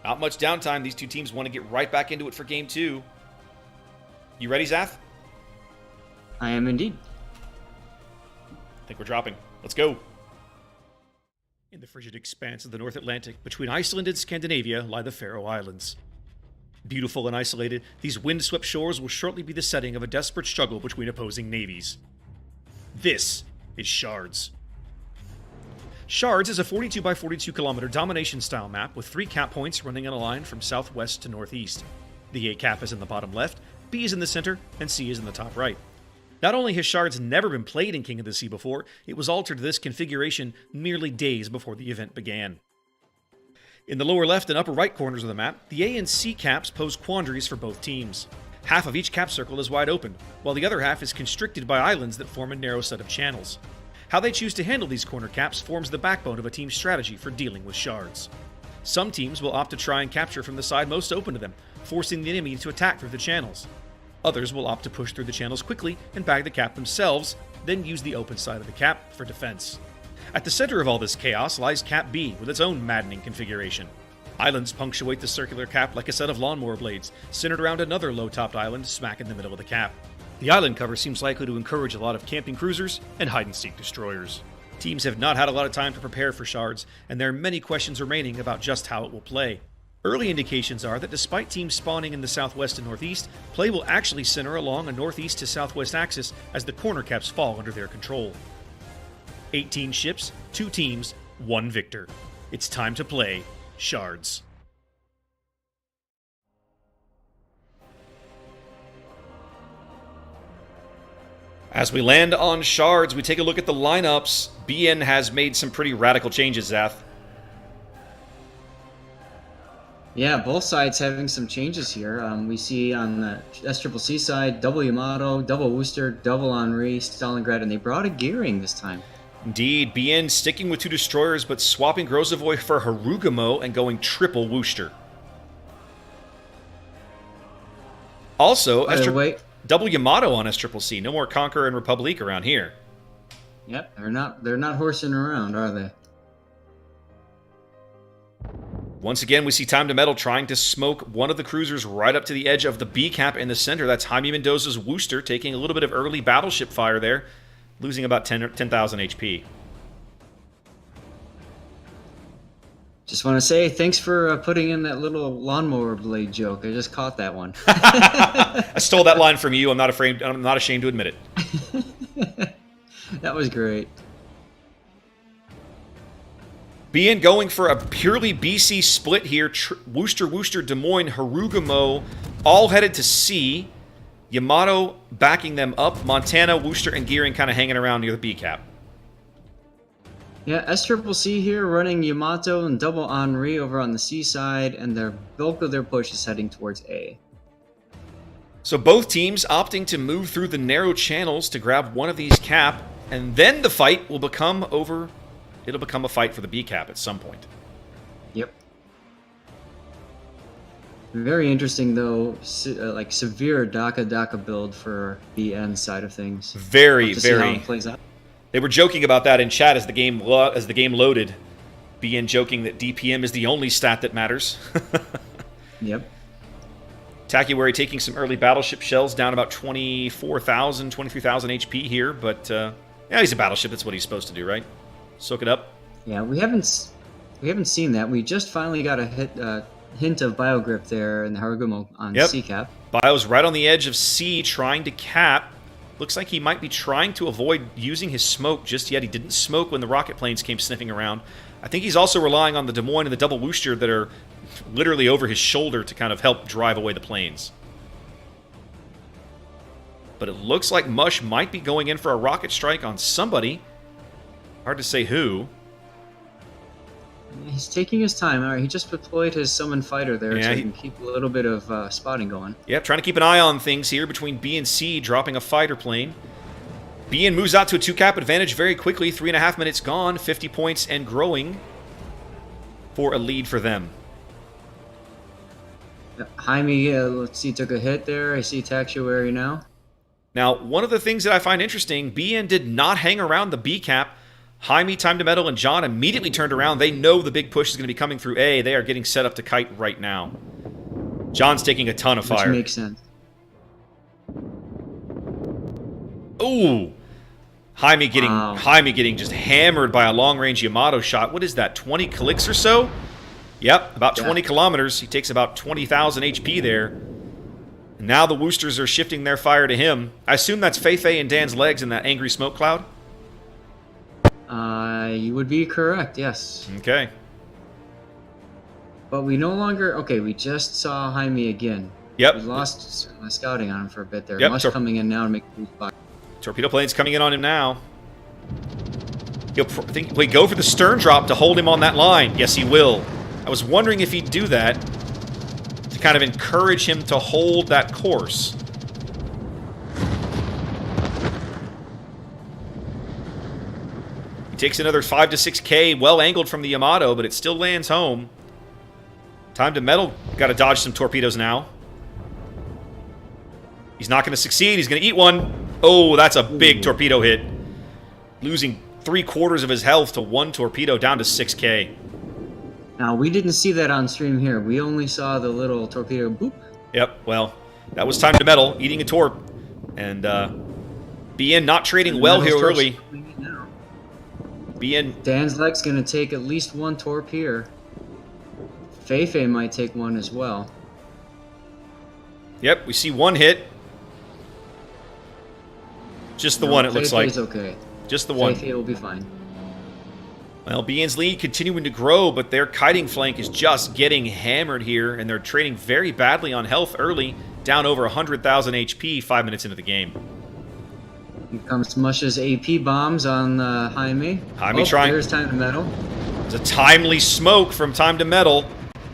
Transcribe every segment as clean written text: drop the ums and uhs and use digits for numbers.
Not much downtime. These two teams want to get right back into it for game 2. You ready, Zath? I am indeed. I think we're dropping. Let's go. In the frigid expanse of the North Atlantic, between Iceland and Scandinavia, lie the Faroe Islands. Beautiful and isolated, these wind-swept shores will shortly be the setting of a desperate struggle between opposing navies. This is Shards. Shards is a 42 by 42 kilometer domination-style map with 3 cap points running in a line from southwest to northeast. The A cap is in the bottom left, B is in the center, and C is in the top right. Not only has Shards never been played in King of the Sea before, it was altered to this configuration merely days before the event began. In the lower left and upper right corners of the map, the A and C caps pose quandaries for both teams. Half of each cap circle is wide open, while the other half is constricted by islands that form a narrow set of channels. How they choose to handle these corner caps forms the backbone of a team's strategy for dealing with Shards. Some teams will opt to try and capture from the side most open to them, forcing the enemy to attack through the channels. Others will opt to push through the channels quickly and bag the cap themselves, then use the open side of the cap for defense. At the center of all this chaos lies Cap B with its own maddening configuration. Islands punctuate the circular cap like a set of lawnmower blades, centered around another low-topped island smack in the middle of the cap. The island cover seems likely to encourage a lot of camping cruisers and hide-and-seek destroyers. Teams have not had a lot of time to prepare for Shards, and there are many questions remaining about just how it will play. Early indications are that despite teams spawning in the southwest and northeast, play will actually center along a northeast to southwest axis as the corner caps fall under their control. 18 ships, 2 teams, 1 victor. It's time to play Shards. As we land on Shards, we take a look at the lineups. BN has made some pretty radical changes, Zath. Yeah, both sides having some changes here. We see on the SCCC side, double Yamato, double Worcester, double Henri, Stalingrad, and they brought a gearing this time. Indeed, BN sticking with 2 destroyers, but swapping Grozovoy for Harugamo and going triple Worcester. Also, double Yamato on SCCC. No more Conqueror and Republic around here. Yep, they're not horsing around, are they? Once again, we see Time to Metal trying to smoke one of the cruisers right up to the edge of the B cap in the center. That's Jaime Mendoza's Worcester, taking a little bit of early battleship fire there, losing about 10,000 HP. Just want to say thanks for putting in that little lawnmower blade joke. I just caught that one. I stole that line from you. I'm not ashamed to admit it. That was great. BN going for a purely BC split here. Worcester, Des Moines, Harugamo, all headed to C. Yamato backing them up. Montana, Worcester, and Gearing kind of hanging around near the B cap. Yeah, SCCC here running Yamato and double Henri over on the C side, and the bulk of their push is heading towards A. So both teams opting to move through the narrow channels to grab one of these cap, and then the fight will become over. It'll become a fight for the B cap at some point. Yep. Very interesting, though, like severe DACA build for the BN side of things. Very. See how it plays out. They were joking about that in chat as the game loaded. BN joking that DPM is the only stat that matters. Yep. Takuari taking some early battleship shells, down about 24,000, 23,000 HP here, but yeah, he's a battleship. That's what he's supposed to do, right? Soak it up. Yeah, we haven't seen that. We just finally got a hint of Biogrip there in the Harugamo on C cap. Bio's right on the edge of C, trying to cap. Looks like he might be trying to avoid using his smoke just yet. He didn't smoke when the rocket planes came sniffing around. I think he's also relying on the Des Moines and the double Worcester that are literally over his shoulder to kind of help drive away the planes. But it looks like Mush might be going in for a rocket strike on somebody. Hard to say who. He's taking his time. All right, he just deployed his summon fighter there, so he can keep a little bit of spotting going. Yep, trying to keep an eye on things here between B and C, dropping a fighter plane. BN moves out to a 2-cap advantage very quickly. 3.5 minutes gone, 50 points and growing for a lead for them. Jaime, let's see, took a hit there. I see Taxuary now. Now, one of the things that I find interesting, BN did not hang around the B cap. Jaime, Time to Metal, and John immediately turned around. They know the big push is going to be coming through A. They are getting set up to kite right now. John's taking a ton of fire. Which makes sense. Ooh. Jaime getting just hammered by a long-range Yamato shot. What is that, 20 clicks or so? Yep, about 20 kilometers. He takes about 20,000 HP there. Now the Woosters are shifting their fire to him. I assume that's Feifei and Dan's legs in that angry smoke cloud? You would be correct, yes. Okay. But we no longer... Okay, we just saw Jaime again. Yep. We lost my scouting on him for a bit there. Yep. Mush coming in now to make the fire. Torpedo plane's coming in on him now. He'll go for the stern drop to hold him on that line. Yes, he will. I was wondering if he'd do that to kind of encourage him to hold that course. He takes another 5 to 6K, well angled from the Yamato, but it still lands home. Time to Metal. Got to dodge some torpedoes now. He's not going to succeed. He's going to eat one. Oh, that's a big torpedo hit. Losing 3/4 of his health to one torpedo, down to 6K. Now, we didn't see that on stream here. We only saw the little torpedo boop. Yep, well, that was Time to Metal, eating a torp. And BN not trading well here early. BN... Dan's leg's going to take at least one torp here. Feifei might take one as well. Yep, we see one hit. Just the one, it looks like. Feifei's okay. Just the one. Feifei will be fine. Well, BN's lead continuing to grow, but their kiting flank is just getting hammered here, and they're trading very badly on health early, down over 100,000 HP 5 minutes into the game. Here comes Mush's AP bombs on Jaime. Jaime trying. There's Time to Metal. There's a timely smoke from Time to Metal.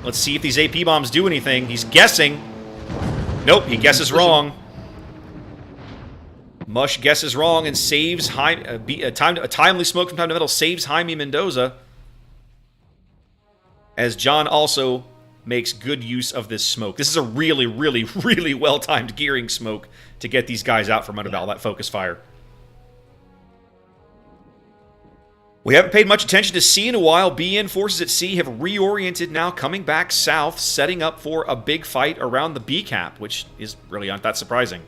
Let's see if these AP bombs do anything. He's guessing. Nope, he guesses wrong. Mush guesses wrong and saves a timely smoke from Time to Metal saves Jaime Mendoza. As John also makes good use of this smoke. This is a really, really, really well-timed gearing smoke to get these guys out from under all that focus fire. We haven't paid much attention to C in a while. BN forces at C have reoriented now, coming back south, setting up for a big fight around the B cap, which is really not that surprising.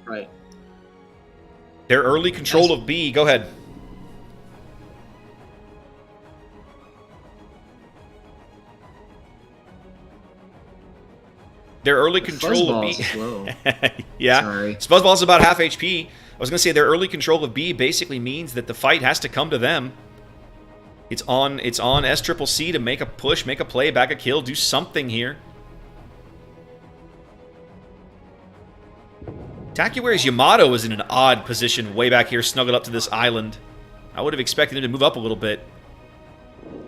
Right. Their early control of B. Go ahead. Their early control of B. Yeah. Sorry. Fuzzball's about half HP. I was going to say their early control of B basically means that the fight has to come to them. It's on SCCC to make a push, make a play, bag a kill, do something here. Takuware's Yamato is in an odd position way back here, snuggled up to this island. I would have expected him to move up a little bit.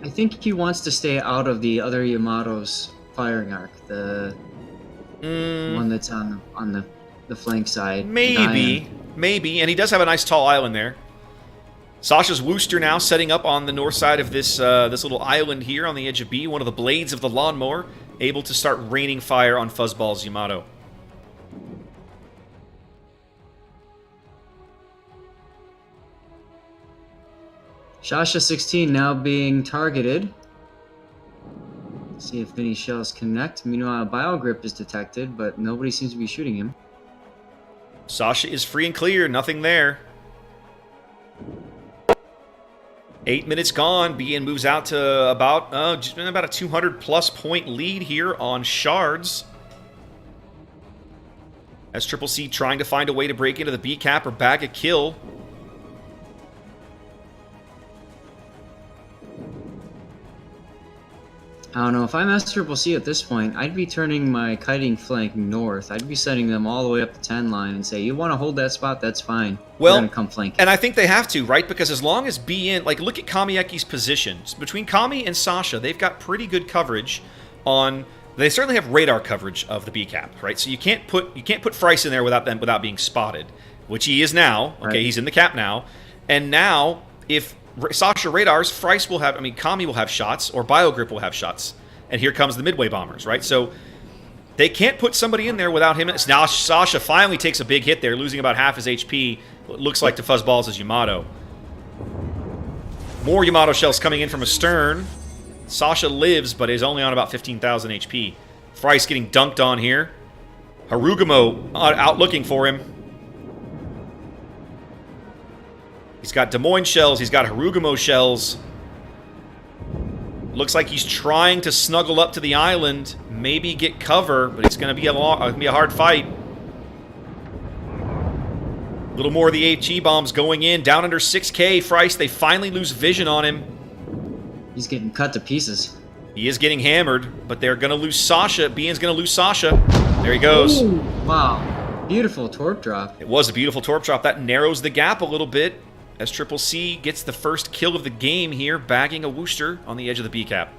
I think he wants to stay out of the other Yamato's firing arc. The one that's on the flank side. Maybe. And he does have a nice tall island there. Sasha's Wooster now setting up on the north side of this this little island here on the edge of B. One of the blades of the lawnmower, able to start raining fire on Fuzzball's Yamato. Sasha 16 now being targeted. Let's see if any shells connect. Meanwhile, Biogrip is detected, but nobody seems to be shooting him. Sasha is free and clear, nothing there. 8 minutes gone. BN moves out to about a 200-plus point lead here on Shards. SCCC trying to find a way to break into the B cap or bag a kill. I don't know, if I'm SCCC at this point, I'd be turning my kiting flank north. I'd be sending them all the way up the 10 line and say, you want to hold that spot, that's fine. Well, we're going to come flank. And I think they have to, right? Because as long as BN, like, look at Kamieki's positions. Between Kami and Sasha, they've got pretty good coverage on... They certainly have radar coverage of the B cap, right? So you can't put Fryce in there without being spotted, which he is now. Okay, right. He's in the cap now. And now, if Sasha radars, Fryce will have, Kami will have shots, or Biogrip will have shots. And here comes the Midway bombers, right? So they can't put somebody in there without him. Now Sasha finally takes a big hit there, losing about half his HP. It looks like to Fuzzballs' Yamato. More Yamato shells coming in from astern. Sasha lives, but is only on about 15,000 HP. Fry's getting dunked on here. Harugamo out looking for him. He's got Des Moines shells. He's got Harugamo shells. Looks like he's trying to snuggle up to the island, maybe get cover, but it's going to be a hard fight. A little more of the HE bombs going in, down under 6K. Fryce, they finally lose vision on him. He's getting cut to pieces. He is getting hammered, but they're going to lose Sasha. Bian's going to lose Sasha. There he goes. Ooh, wow. Beautiful torp drop. It was a beautiful torp drop. That narrows the gap a little bit. SCCC gets the first kill of the game here, bagging a Worcester on the edge of the B-cap.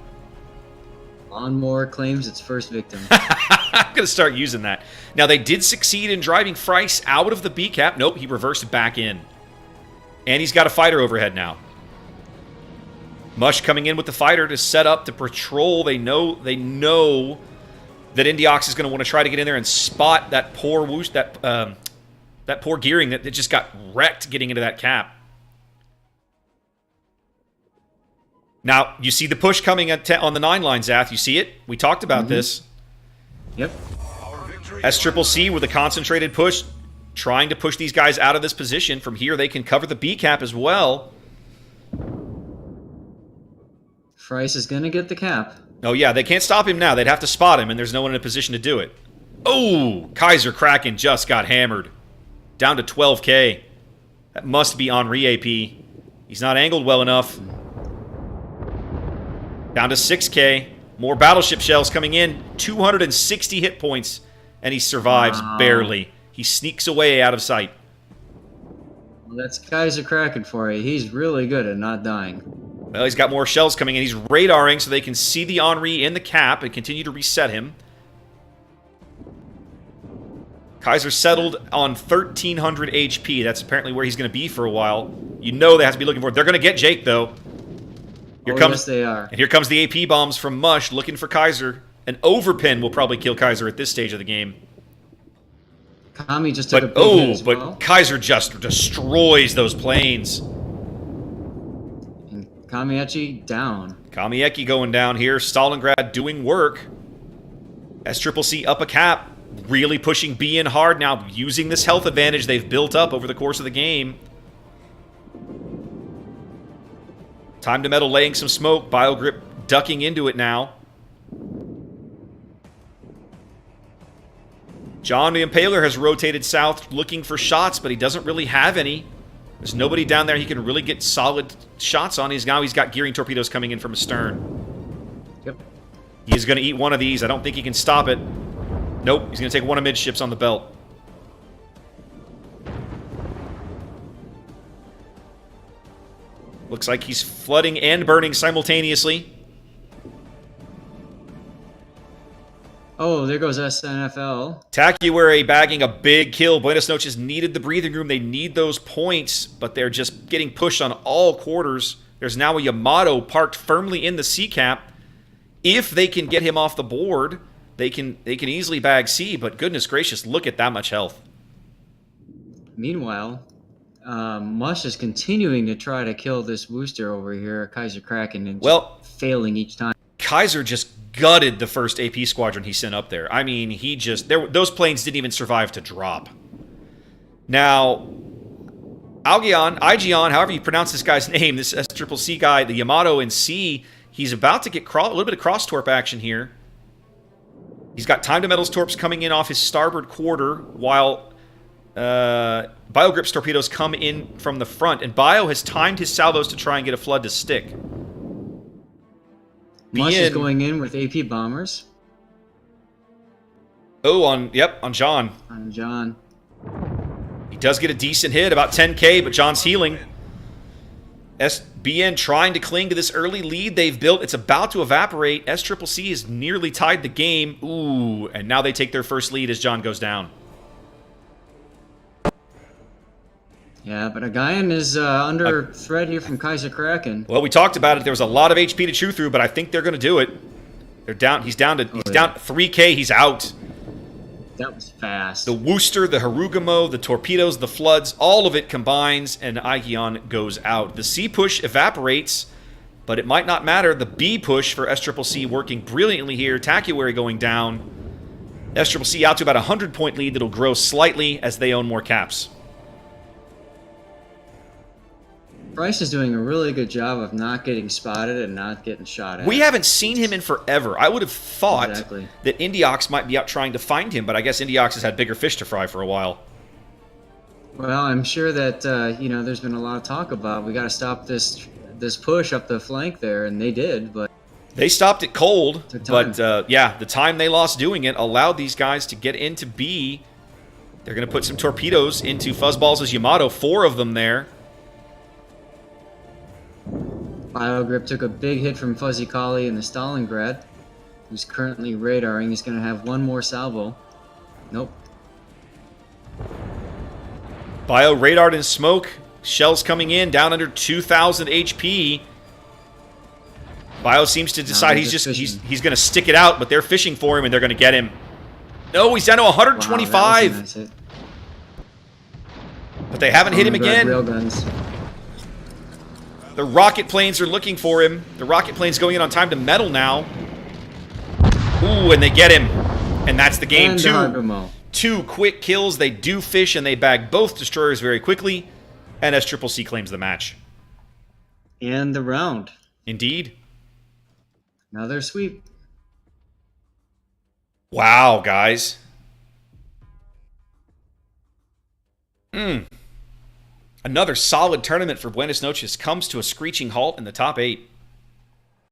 Lawnmower claims its first victim. I'm going to start using that. Now, they did succeed in driving Fryce out of the B-cap. Nope, he reversed back in. And he's got a fighter overhead now. Mush coming in with the fighter to set up to patrol. They know that Indiox is going to want to try to get in there and spot that poor that poor gearing that just got wrecked getting into that cap. Now, you see the push coming on the 9 line, Zath. You see it? We talked about this. Yep. SCCC with a concentrated push, trying to push these guys out of this position. From here, they can cover the B cap as well. Fryce is going to get the cap. Oh, yeah, they can't stop him now. They'd have to spot him, and there's no one in a position to do it. Oh, Kaiser Kraken just got hammered. Down to 12K. That must be Henri AP. He's not angled well enough. Down to 6K. More battleship shells coming in. 260 hit points. And he survives barely. He sneaks away out of sight. Well, that's Kaiser Kraken for you. He's really good at not dying. Well, he's got more shells coming in. He's radaring so they can see the Henri in the cap and continue to reset him. Kaiser settled on 1,300 HP. That's apparently where he's going to be for a while. You know they have to be looking for it. They're going to get Jake, though. Yes, they are. And here comes the AP bombs from Mush looking for Kaiser. An overpin will probably kill Kaiser at this stage of the game. Kami just took a big hit as well. But Kaiser just destroys those planes. And Kamieki down. Kamieki going down here. Stalingrad doing work. SCCC up a cap. Really pushing B in hard now, using this health advantage they've built up over the course of the game. Time to Metal laying some smoke. Biogrip ducking into it now. John the Impaler has rotated south looking for shots, but he doesn't really have any. There's nobody down there he can really get solid shots on. He's got gearing torpedoes coming in from astern. Yep. He's going to eat one of these. I don't think he can stop it. Nope, he's going to take one of midships on the belt. Looks like he's flooding and burning simultaneously. Oh, there goes SNFL. Tacuary bagging a big kill. Buenos Noches needed the breathing room. They need those points, but they're just getting pushed on all quarters. There's now a Yamato parked firmly in the C cap. If they can get him off the board, they can easily bag C, but goodness gracious, look at that much health. Meanwhile, Mush is continuing to try to kill this Worcester over here, Kaiser Kraken, and failing each time. Kaiser just gutted the first AP squadron he sent up there. I mean, those planes didn't even survive to drop. Now, Igeon, however you pronounce this guy's name, this SCCC guy, the Yamato in C, he's about to get a little bit of cross-torp action here. He's got time to metals torps coming in off his starboard quarter, while Biogrip's torpedoes come in from the front, and Bio has timed his salvos to try and get a flood to stick. Mush is going in with AP bombers. Oh, on John. On John. He does get a decent hit, about 10K, but John's healing. SBN trying to cling to this early lead they've built. It's about to evaporate. SCCC has nearly tied the game. Ooh, and now they take their first lead as John goes down. Yeah, but Agayan is under threat here from Kaiser Kraken. Well, we talked about it. There was a lot of HP to chew through, but I think they're going to do it. They're down. He's down 3K. He's out. That was fast. The Worcester, the Harugamo, the torpedoes, the floods, all of it combines, and Aigion goes out. The C push evaporates, but it might not matter. The B push for SCCC working brilliantly here. Tacuary going down. SCCC out to about a 100-point lead that'll grow slightly as they own more caps. Price is doing a really good job of not getting spotted and not getting shot at. We haven't seen him in forever. I would have thought Exactly. that Indiox might be out trying to find him, but I guess Indiox has had bigger fish to fry for a while. Well, I'm sure that you know, there's been a lot of talk about we got to stop this push up the flank there, and they did, but They stopped it cold, Took time. but yeah, the time they lost doing it allowed these guys to get into B. They're going to put some torpedoes into Fuzzballs' Yamato, 4 of them there. BioGrip took a big hit from Fuzzy Collie in the Stalingrad, who's currently radaring. He's going to have one more salvo. Nope. Bio radared in smoke. Shells coming in, down under 2,000 HP. Bio seems to decide he's going to stick it out, but they're fishing for him and they're going to get him. No, he's down to 125. Wow, that was a nice hit. But they haven't hit him again. Railguns. The rocket planes are looking for him. The rocket plane's going in on time to metal now. Ooh, and they get him. And that's the game. And Two. 2 quick kills. They do fish and they bag both destroyers very quickly. And SCCC claims the match. And the round. Indeed. Another sweep. Wow, guys. Another solid tournament for Buenos Noches comes to a screeching halt in the top 8.